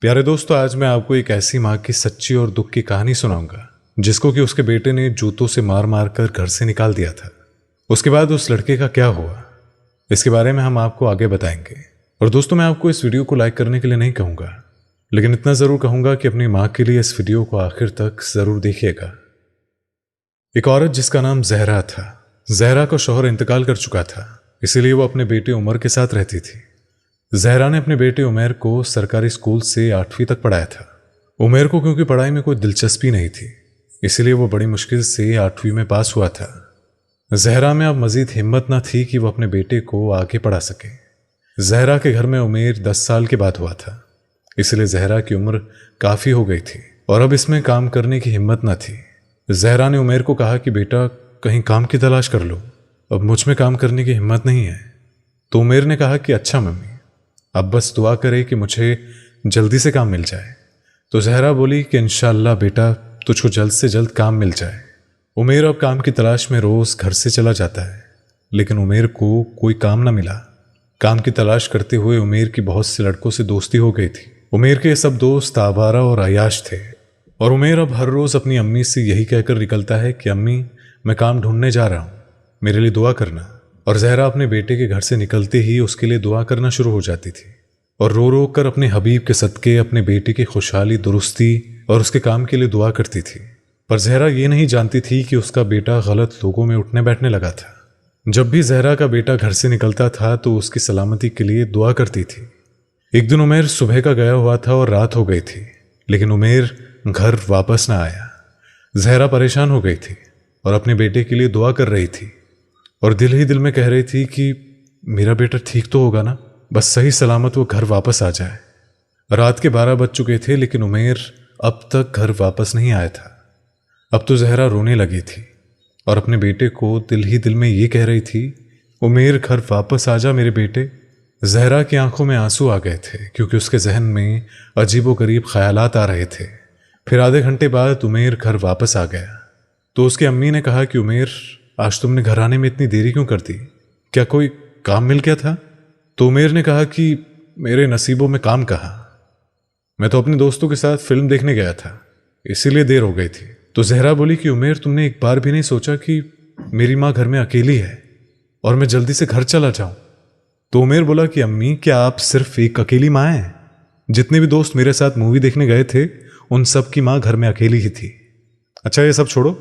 प्यारे दोस्तों, आज मैं आपको एक ऐसी माँ की सच्ची और दुख की कहानी सुनाऊंगा जिसको कि उसके बेटे ने जूतों से मार मार कर घर से निकाल दिया था। उसके बाद उस लड़के का क्या हुआ, इसके बारे में हम आपको आगे बताएंगे। और दोस्तों, मैं आपको इस वीडियो को लाइक करने के लिए नहीं कहूँगा, लेकिन इतना ज़रूर कहूँगा कि अपनी माँ के लिए इस वीडियो को आखिर तक ज़रूर देखिएगा। एक औरत जिसका नाम जहरा था। जहरा का शौहर इंतकाल कर चुका था, इसीलिए वो अपने बेटे उमर के साथ रहती थी। जहरा ने अपने बेटे उमेर को सरकारी स्कूल से 8वीं तक पढ़ाया था। उमेर को क्योंकि पढ़ाई में कोई दिलचस्पी नहीं थी, इसीलिए वो बड़ी मुश्किल से 8वीं में पास हुआ था। जहरा में अब मजीद हिम्मत न थी कि वो अपने बेटे को आगे पढ़ा सके। जहरा के घर में उमेर 10 साल के बाद हुआ था, इसलिए जहरा की उम्र काफ़ी हो गई थी और अब इसमें काम करने की हिम्मत न थी। जहरा ने उमेर को कहा कि बेटा, कहीं काम की तलाश कर लो, अब मुझ में काम करने की हिम्मत नहीं है। तो उमेर ने कहा कि अच्छा मम्मी, अब बस दुआ करे कि मुझे जल्दी से काम मिल जाए। तो जहरा बोली कि इंशाअल्लाह बेटा, तुझको जल्द से जल्द काम मिल जाए। उमेर अब काम की तलाश में रोज़ घर से चला जाता है, लेकिन उमेर को कोई काम ना मिला। काम की तलाश करते हुए उमेर की बहुत से लड़कों से दोस्ती हो गई थी। उमेर के सब दोस्त आवारा और अयाश थे और उमेर अब हर रोज़ अपनी अम्मी से यही कहकर निकलता है कि अम्मी, मैं काम ढूंढने जा रहा हूँ, मेरे लिए दुआ करना। और जहरा अपने बेटे के घर से निकलते ही उसके लिए दुआ करना शुरू हो जाती थी और रो रो कर अपने हबीब के सदके अपने बेटे की खुशहाली, दुरुस्ती और उसके काम के लिए दुआ करती थी। पर जहरा ये नहीं जानती थी कि उसका बेटा गलत लोगों में उठने बैठने लगा था। जब भी जहरा का बेटा घर से निकलता था तो उसकी सलामती के लिए दुआ करती थी। एक दिन उमेर सुबह का गया हुआ था और रात हो गई थी, लेकिन उमेर घर वापस ना आया। जहरा परेशान हो गई थी और अपने बेटे के लिए दुआ कर रही थी और दिल ही दिल में कह रही थी कि मेरा बेटा ठीक तो होगा ना, बस सही सलामत वो घर वापस आ जाए। रात के 12 बज चुके थे, लेकिन उमेर अब तक घर वापस नहीं आया था। अब तो जहरा रोने लगी थी और अपने बेटे को दिल ही दिल में ये कह रही थी, उमेर घर वापस आ जा मेरे बेटे। जहरा की आंखों में आंसू आ गए थे क्योंकि उसके जहन में अजीबोगरीब ख्यालात आ रहे थे। फिर आधे घंटे बाद उमेर घर वापस आ गया तो उसकी अम्मी ने कहा कि उमेर, आज तुमने घर आने में इतनी देरी क्यों कर दी? क्या कोई काम मिल गया था? तो उमेर ने कहा कि मेरे नसीबों में काम कहाँ, मैं तो अपने दोस्तों के साथ फिल्म देखने गया था, इसीलिए देर हो गई थी। तो जहरा बोली कि उमेर, तुमने एक बार भी नहीं सोचा कि मेरी माँ घर में अकेली है और मैं जल्दी से घर चला जाऊं? तो उमेर बोला कि अम्मी, क्या आप सिर्फ एक अकेली माँ हैं? जितने भी दोस्त मेरे साथ मूवी देखने गए थे, उन सब की माँ घर में अकेली ही थी। अच्छा, ये सब छोड़ो,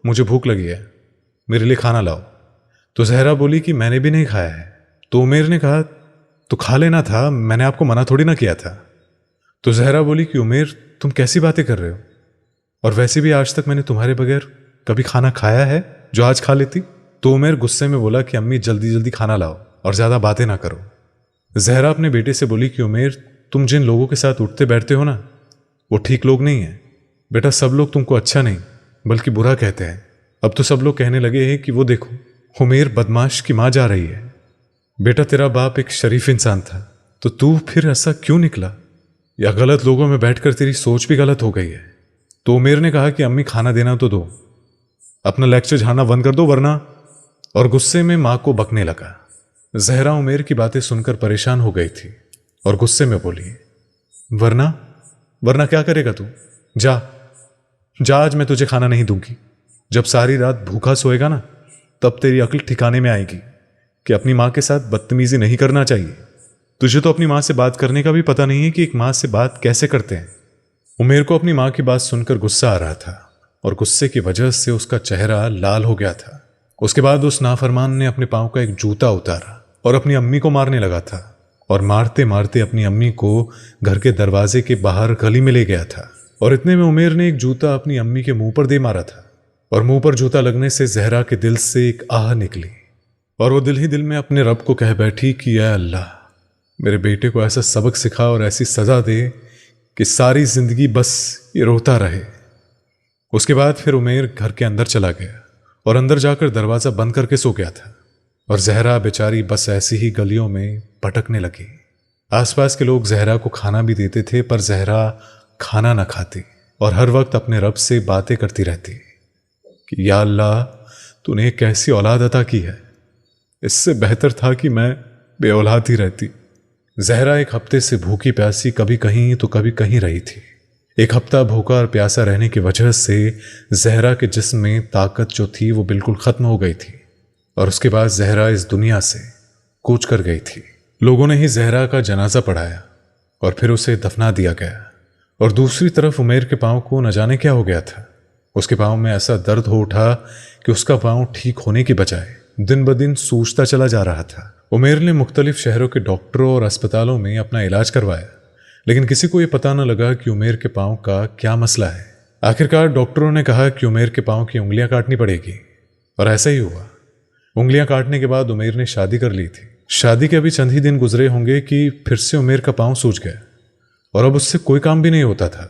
मुझे भूख लगी है, मेरे लिए खाना लाओ। तो जहरा बोली कि मैंने भी नहीं खाया है। तो उमेर ने कहा, तो खा लेना था, मैंने आपको मना थोड़ी ना किया था। तो जहरा बोली कि उमेर, तुम कैसी बातें कर रहे हो, और वैसे भी आज तक मैंने तुम्हारे बगैर कभी खाना खाया है जो आज खा लेती? तो उमेर गुस्से में बोला कि अम्मी, जल्दी जल्दी खाना लाओ और ज़्यादा बातें ना करो। जहरा अपने बेटे से बोली कि उमेर, तुम जिन लोगों के साथ उठते बैठते हो ना, वो ठीक लोग नहीं हैं बेटा। सब लोग तुमको अच्छा नहीं बल्कि बुरा कहते हैं। अब तो सब लोग कहने लगे हैं कि वो देखो, उमेर बदमाश की माँ जा रही है। बेटा, तेरा बाप एक शरीफ इंसान था, तो तू फिर ऐसा क्यों निकला? या गलत लोगों में बैठकर तेरी सोच भी गलत हो गई है? तो उमेर ने कहा कि अम्मी, खाना देना तो दो, अपना लेक्चर झाड़ना बंद कर दो वरना। और गुस्से में माँ को बकने लगा। जहरा उमेर की बातें सुनकर परेशान हो गई थी और गुस्से में बोली, वरना? वरना क्या करेगा तू? जा जा, आज मैं तुझे खाना नहीं दूंगी। जब सारी रात भूखा सोएगा ना, तब तेरी अक्ल ठिकाने में आएगी कि अपनी माँ के साथ बदतमीजी नहीं करना चाहिए। तुझे तो अपनी माँ से बात करने का भी पता नहीं है कि एक माँ से बात कैसे करते हैं। उमेर को अपनी माँ की बात सुनकर गुस्सा आ रहा था और गुस्से की वजह से उसका चेहरा लाल हो गया था। उसके बाद उस नाफरमान ने अपने पाँव का एक जूता उतारा और अपनी अम्मी को मारने लगा था और मारते मारते अपनी अम्मी को घर के दरवाजे के बाहर गली में ले गया था। और इतने में उमेर ने एक जूता अपनी अम्मी के मुंह पर दे मारा था और मुंह पर जूता लगने से जहरा के दिल से एक आह निकली और वो दिल ही दिल में अपने रब को कह बैठी कि या अल्लाह, मेरे बेटे को ऐसा सबक सिखा और ऐसी सज़ा दे कि सारी ज़िंदगी बस ये रोता रहे। उसके बाद फिर उमेर घर के अंदर चला गया और अंदर जाकर दरवाज़ा बंद करके सो गया था और जहरा बेचारी बस ऐसी ही गलियों में भटकने लगी। आसपास के लोग जहरा को खाना भी देते थे, पर जहरा खाना न खाती और हर वक्त अपने रब से बातें करती रहती कि या अल्लाह, तूने एक कैसी औलाद अता की है, इससे बेहतर था कि मैं बेऔलाद ही रहती। जहरा एक हफ्ते से भूखी प्यासी कभी कहीं तो कभी कहीं रही थी। एक हफ्ता भूखा और प्यासा रहने की वजह से जहरा के जिस्म में ताकत जो थी वो बिल्कुल ख़त्म हो गई थी और उसके बाद जहरा इस दुनिया से कूच कर गई थी। लोगों ने ही जहरा का जनाजा पढ़ाया और फिर उसे दफना दिया गया। और दूसरी तरफ उमेर के पाँव को न जाने क्या हो गया था। उसके पाँव में ऐसा दर्द हो उठा कि उसका पाँव ठीक होने की बजाय दिन ब दिन सूजता चला जा रहा था। उमेर ने मुख्तलिफ शहरों के डॉक्टरों और अस्पतालों में अपना इलाज करवाया, लेकिन किसी को यह पता न लगा कि उमेर के पाँव का क्या मसला है। आखिरकार डॉक्टरों ने कहा कि उमेर के पाँव की उंगलियां काटनी पड़ेगी और ऐसा ही हुआ। उंगलियां काटने के बाद उमेर ने शादी कर ली थी। शादी के अभी चंद ही दिन गुजरे होंगे कि फिर से उमेर का पाँव सूज गया और अब उससे कोई काम भी नहीं होता था।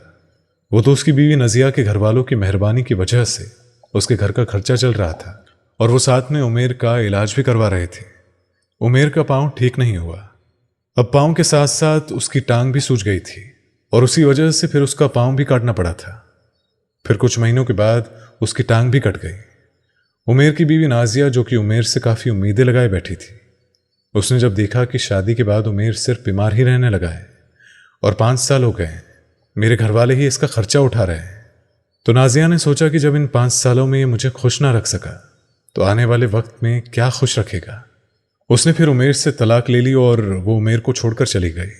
वो तो उसकी बीवी नजिया के घर वालों की मेहरबानी की वजह से उसके घर का खर्चा चल रहा था और वो साथ में उमेर का इलाज भी करवा रहे थे। उमेर का पाँव ठीक नहीं हुआ। अब पाँव के साथ साथ उसकी टांग भी सूज गई थी और उसी वजह से फिर उसका पाँव भी काटना पड़ा था। फिर कुछ महीनों के बाद उसकी टांग भी कट गई। उमेर की बीवी नाजिया, जो कि उमेर से काफ़ी उम्मीदें लगाए बैठी थी, उसने जब देखा कि शादी के बाद उमेर सिर्फ बीमार ही रहने लगा है और 5 साल हो गए मेरे घर वाले ही इसका खर्चा उठा रहे हैं, तो नाजिया ने सोचा कि जब इन 5 सालों में ये मुझे खुश ना रख सका तो आने वाले वक्त में क्या खुश रखेगा। उसने फिर उमेर से तलाक ले ली और वो उमेर को छोड़कर चली गई।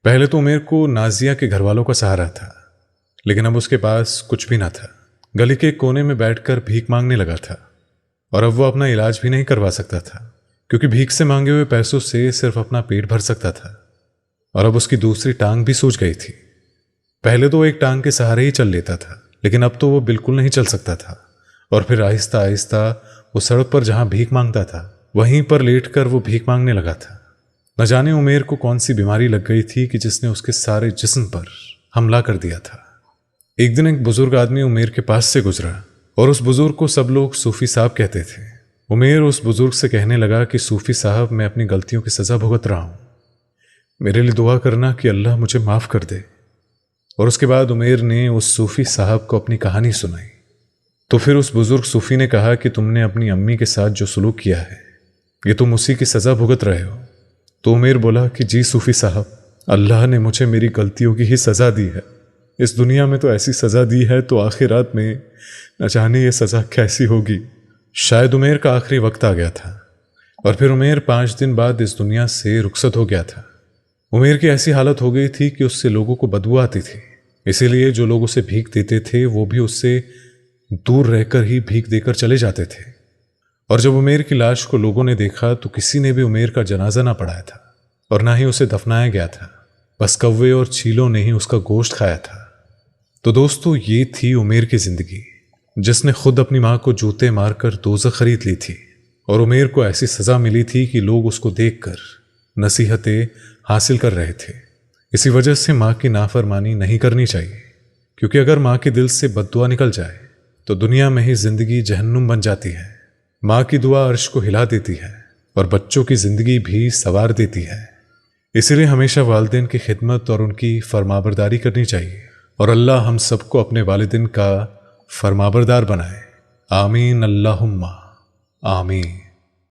पहले तो उमेर को नाजिया के घर वालों का सहारा था, लेकिन अब उसके पास कुछ भी ना था। गली के कोने में बैठकर भीख मांगने लगा था और अब वो अपना इलाज भी नहीं करवा सकता था, क्योंकि भीख से मांगे हुए पैसों से सिर्फ अपना पेट भर सकता था। और अब उसकी दूसरी टांग भी सूज गई थी। पहले तो वो एक टांग के सहारे ही चल लेता था, लेकिन अब तो वो बिल्कुल नहीं चल सकता था और फिर आहिस्ता आहिस्ता वो सड़क पर जहां भीख मांगता था वहीं पर लेटकर वो भीख मांगने लगा था। न जाने उमेर को कौन सी बीमारी लग गई थी कि जिसने उसके सारे जिस्म पर हमला कर दिया था। एक दिन एक बुजुर्ग आदमी उमेर के पास से गुजरा और उस बुजुर्ग को सब लोग सूफी साहब कहते थे। उमेर उस बुजुर्ग से कहने लगा कि सूफी साहब, मैं अपनी गलतियों की सज़ा भुगत रहा हूँ, मेरे लिए दुआ करना कि अल्लाह मुझे माफ़ कर दे। और उसके बाद उमेर ने उस सूफी साहब को अपनी कहानी सुनाई। तो फिर उस बुजुर्ग सूफी ने कहा कि तुमने अपनी अम्मी के साथ जो सलूक किया है ये तुम उसी की सज़ा भुगत रहे हो। तो उमेर बोला कि जी सूफी साहब, अल्लाह ने मुझे मेरी गलतियों की ही सज़ा दी है। इस दुनिया में तो ऐसी सज़ा दी है, तो आखिरात में न जाने ये सज़ा कैसी होगी। शायद उमेर का आखिरी वक्त आ गया था और फिर उमेर 5 दिन बाद इस दुनिया से रुखसत हो गया था। उमेर की ऐसी हालत हो गई थी कि उससे लोगों को बदबू आती थी, इसीलिए जो लोग उसे भीख देते थे वो भी उससे दूर रहकर ही भीख देकर चले जाते थे। और जब उमेर की लाश को लोगों ने देखा तो किसी ने भी उमेर का जनाजा ना पढ़ाया था और ना ही उसे दफनाया गया था, बस कौवे और चीलों ने ही उसका गोश्त खाया था। तो दोस्तों, ये थी उमेर की जिंदगी, जिसने खुद अपनी माँ को जूते मारकर दोज़ख खरीद ली थी और उमेर को ऐसी सज़ा मिली थी कि लोग उसको देखकर नसीहतें हासिल कर रहे थे। इसी वजह से माँ की नाफरमानी नहीं करनी चाहिए, क्योंकि अगर माँ के दिल से बद्दुआ निकल जाए तो दुनिया में ही जिंदगी जहन्नुम बन जाती है। माँ की दुआ अर्श को हिला देती है और बच्चों की जिंदगी भी संवार देती है। इसलिए हमेशा वालिदैन की खिदमत और उनकी फरमाबरदारी करनी चाहिए और अल्लाह हम सबको अपने वालिदैन का फरमाबरदार बनाए। आमीन अल्लाहुम्मा आमीन।